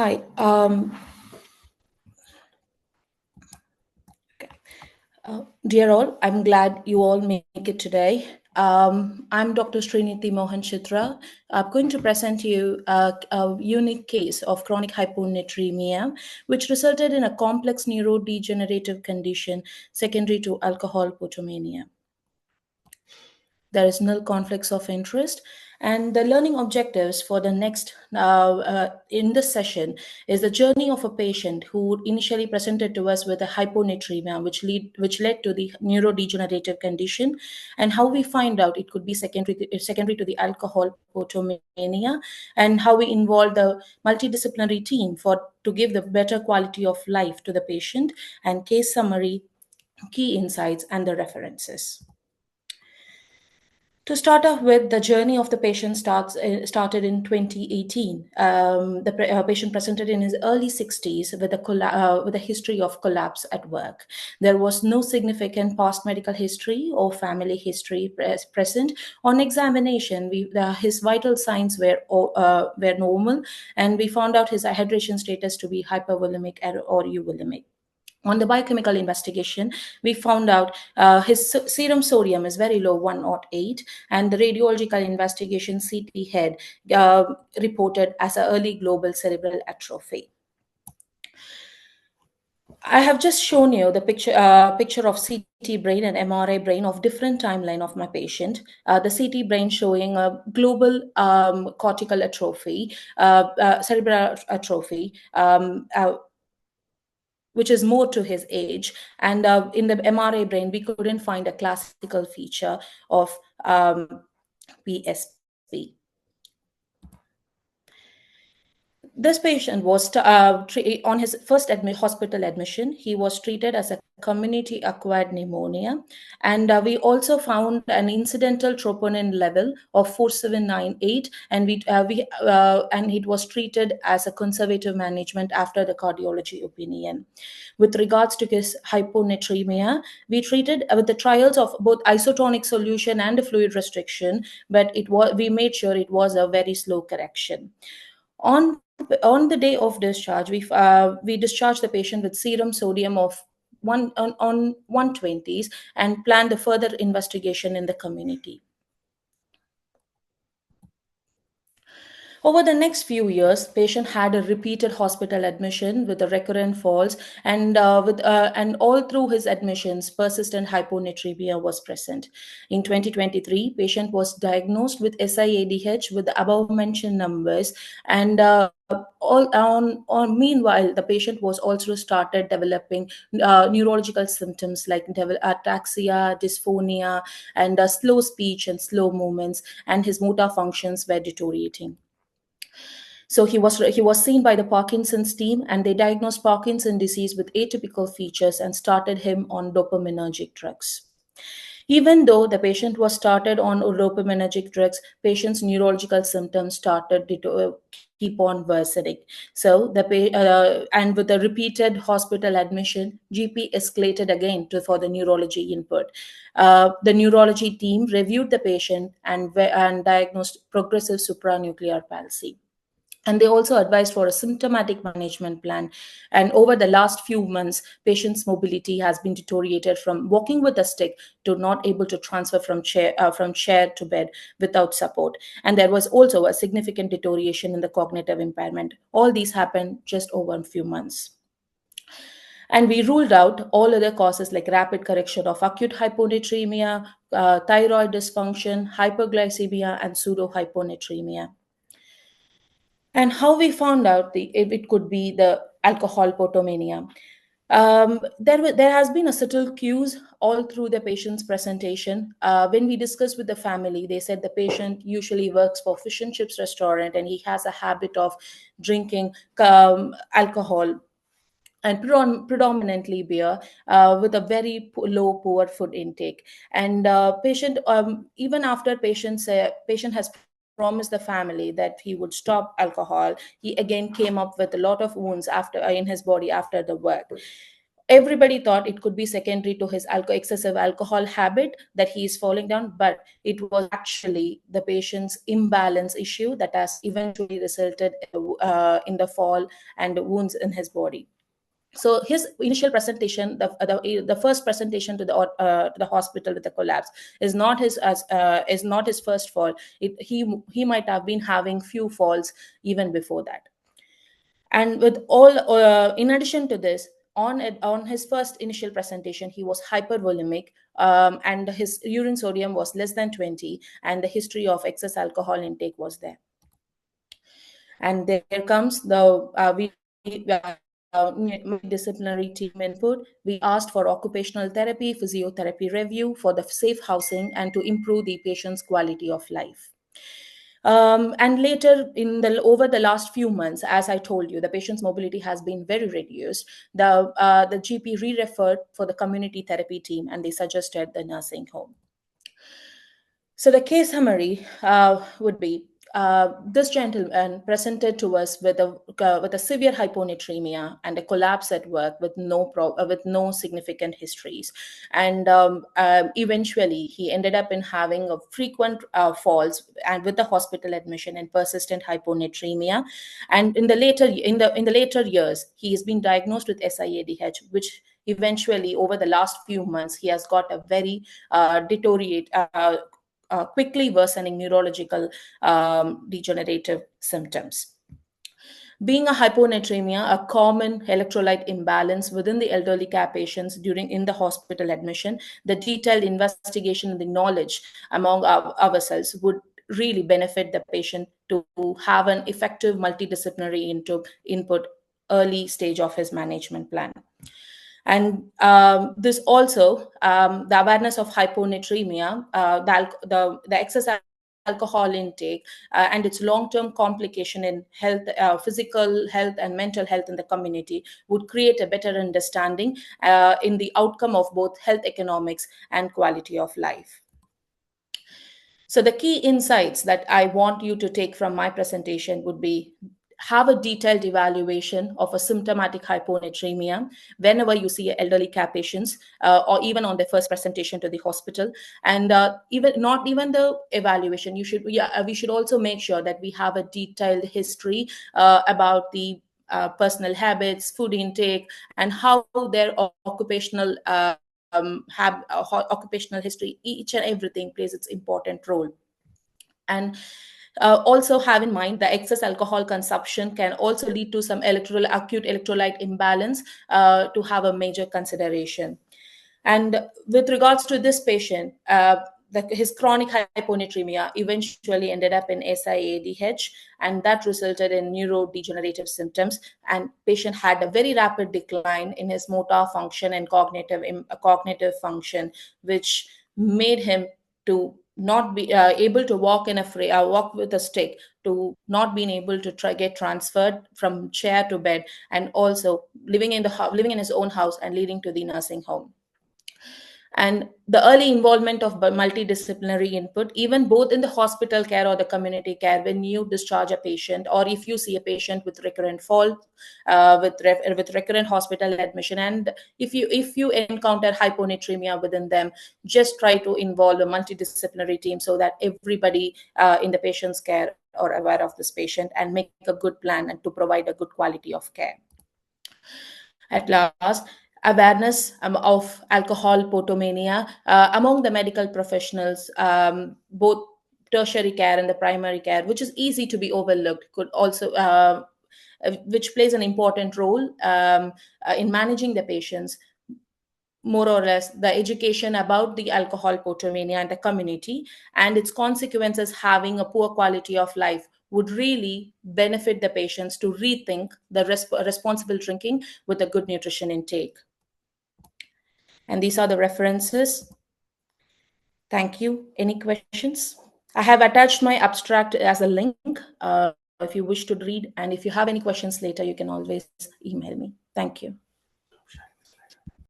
Hi. Dear all, I'm glad you all make it today. I'm Dr. Srinidhi Mohan Chitra. I'm going to present you a unique case of chronic hyponatremia, which resulted in a complex neurodegenerative condition secondary to alcohol potomania. There is nil conflicts of interest, and the learning objectives for the next in this session is the journey of a patient who initially presented to us with a hyponatremia, which led to the neurodegenerative condition, and how we find out it could be secondary to the alcohol potomania, and how we involve the multidisciplinary team for to give the better quality of life to the patient, and case summary, key insights, and the references. To start off with, the journey of the patient started in 2018. The patient presented in his early 60s with a history of collapse at work. There was no significant past medical history or family history present. On examination, his vital signs were normal, and we found out his hydration status to be hypervolemic or euvolemic. On the biochemical investigation, we found out his serum sodium is very low, 108, and the radiological investigation CT head reported as an early global cerebral atrophy. I have just shown you the picture of CT brain and MRI brain of different timeline of my patient. The CT brain showing a global cortical atrophy, cerebral atrophy, which is more to his age. And in the MRI brain, we couldn't find a classical feature of PSP. This patient was on his first hospital admission. He was treated as a community acquired pneumonia, and we also found an incidental troponin level of 4798, and and it was treated as a conservative management after the cardiology opinion. With regards to his hyponatremia, we treated with the trials of both isotonic solution and fluid restriction, but we made sure it was a very slow correction. On the day of discharge, we discharged the patient with serum sodium of 120s and planned the further investigation in the community. Over the next few years, patient had a repeated hospital admission with a recurrent falls, and all through his admissions, persistent hyponatremia was present. In 2023, patient was diagnosed with SIADH with the above mentioned numbers, and meanwhile, the patient was also started developing neurological symptoms like ataxia, dysphonia, and slow speech and slow movements, and his motor functions were deteriorating. So he was seen by the Parkinson's team, and they diagnosed Parkinson's disease with atypical features and started him on dopaminergic drugs. Even though the patient was started on dopaminergic drugs, patient's neurological symptoms started to keep on worsening. So and with the repeated hospital admission, GP escalated again for the neurology input. The neurology team reviewed the patient and diagnosed progressive supranuclear palsy. And they also advised for a symptomatic management plan. And over the last few months, patient's mobility has been deteriorated from walking with a stick to not able to transfer from chair to bed without support. And there was also a significant deterioration in the cognitive impairment. All these happened just over a few months. And we ruled out all other causes like rapid correction of acute hyponatremia, thyroid dysfunction, hyperglycemia, and pseudohyponatremia. And how we found out if it could be the alcohol potomania. There has been a subtle cues all through the patient's presentation. When we discussed with the family, they said the patient usually works for fish and chips restaurant, and he has a habit of drinking alcohol and predominantly beer, with a very low poor food intake. And patient even after patient has promised the family that he would stop alcohol, he again came up with a lot of wounds in his body after the work. Everybody thought it could be secondary to his excessive alcohol habit that he is falling down, but it was actually the patient's imbalance issue that has eventually resulted in the fall and wounds in his body. So his initial presentation, the first presentation to the hospital with the collapse, is not his first fall. He might have been having few falls even before that. And with all, in addition to this, on his first initial presentation, he was hypervolemic, and his urine sodium was less than 20, and the history of excess alcohol intake was there. And there comes the multidisciplinary team input. We asked for occupational therapy, physiotherapy review for the safe housing and to improve the patient's quality of life. And later, over the last few months, as I told you, the patient's mobility has been very reduced. The GP re-referred for the community therapy team, and they suggested the nursing home. So the case summary would be, this gentleman presented to us with a severe hyponatremia and a collapse at work with no significant histories, and eventually he ended up in having a frequent falls and with the hospital admission and persistent hyponatremia. And in the later years, he has been diagnosed with SIADH, which eventually over the last few months he has got a very quickly worsening neurological degenerative symptoms. Being a hyponatremia, a common electrolyte imbalance within the elderly care patients in the hospital admission, the detailed investigation and the knowledge among ourselves would really benefit the patient to have an effective multidisciplinary input early stage of his management plan. And this also, the awareness of hyponatremia, the excess alcohol intake, and its long-term complication in health, physical health and mental health in the community would create a better understanding in the outcome of both health economics and quality of life. So the key insights that I want you to take from my presentation would be: have a detailed evaluation of a symptomatic hyponatremia whenever you see elderly care patients, or even on their first presentation to the hospital. And even the evaluation, we should also make sure that we have a detailed history about the personal habits, food intake, and how their occupational occupational history, each and everything plays its important role. And also have in mind the excess alcohol consumption can also lead to some acute electrolyte imbalance to have a major consideration. And with regards to this patient, his chronic hyponatremia eventually ended up in SIADH, and that resulted in neurodegenerative symptoms. And patient had a very rapid decline in his motor function and cognitive function, which made him to not be able to walk walk with a stick, to not being able to get transferred from chair to bed, and also living in his own house and leading to the nursing home. And the early involvement of multidisciplinary input, even both in the hospital care or the community care, when you discharge a patient, or if you see a patient with recurrent fall, with recurrent hospital admission, and if you encounter hyponatremia within them, just try to involve a multidisciplinary team so that everybody in the patient's care are aware of this patient and make a good plan and to provide a good quality of care. At last, awareness of alcohol potomania among the medical professionals, both tertiary care and the primary care, which is easy to be overlooked, could also which plays an important role in managing the patients. More or less, the education about the alcohol potomania and the community and its consequences having a poor quality of life would really benefit the patients to rethink the responsible drinking with a good nutrition intake. And these are the references. Thank you. Any questions? I have attached my abstract as a link if you wish to read. And if you have any questions later, you can always email me. Thank you.